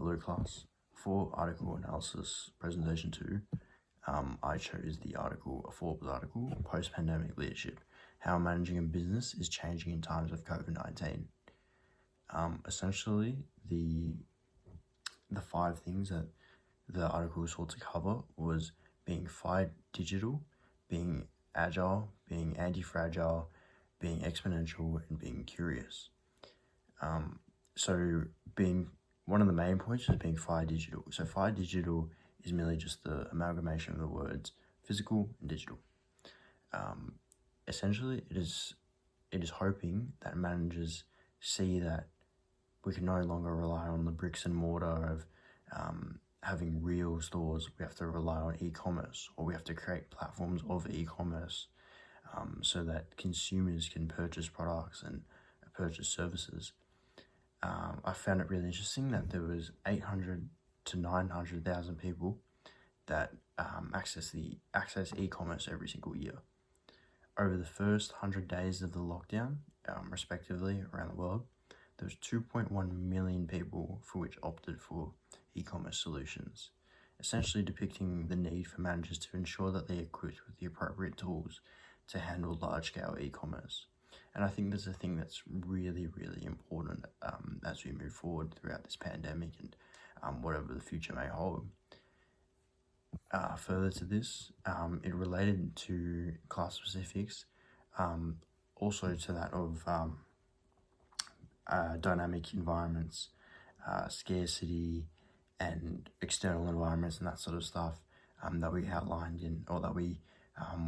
Hello class. For article analysis presentation 2, I chose the article, a Forbes article, Post-Pandemic Leadership, How Managing a Business is Changing in Times of COVID-19. Essentially, the 5 things that the article sought to cover was being FI digital, being agile, being anti-fragile, being exponential, and being curious. So being one of the main points is being FI digital. So FI digital is merely just the amalgamation of the words physical and digital. Essentially, it is hoping that managers see that we can no longer rely on the bricks and mortar of having real stores. We have to rely on e-commerce, or we have to create platforms of e-commerce so that consumers can purchase products and purchase services. I found it really interesting that there was 800 to 900,000 people that access e-commerce every single year. Over the first 100 days of the lockdown, respectively, around the world, there was 2.1 million people for which opted for e-commerce solutions, essentially depicting the need for managers to ensure that they are equipped with the appropriate tools to handle large-scale e-commerce. And I think there's a thing that's really, really important as we move forward throughout this pandemic and whatever the future may hold. Further to this, it related to class specifics, also to that of dynamic environments, scarcity, and external environments and that sort of stuff that we outlined that we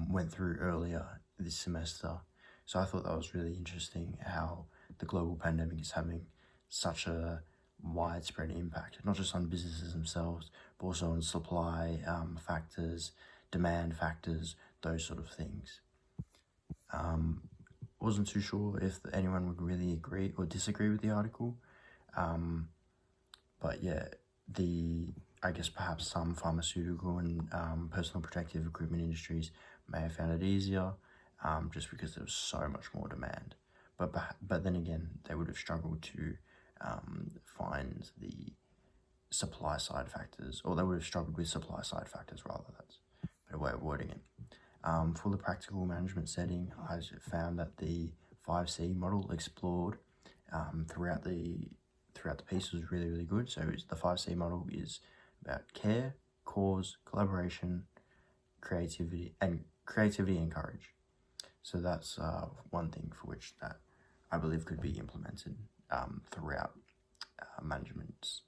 went through earlier this semester. So I thought that was really interesting how the global pandemic is having such a widespread impact, not just on businesses themselves, but also on supply factors, demand factors, those sort of things. Wasn't too sure if anyone would really agree or disagree with the article, but yeah, I guess perhaps some pharmaceutical and personal protective equipment industries may have found it easier, just because there was so much more demand. But then again, they would have struggled to find the supply side factors, or they would have struggled with supply side factors rather. That's a better way of wording it. For the practical management setting, I found that the 5C model explored throughout the piece was really, really good. So the 5C model is about care, cause, collaboration, creativity and courage. So that's one thing for which that I believe could be implemented throughout management's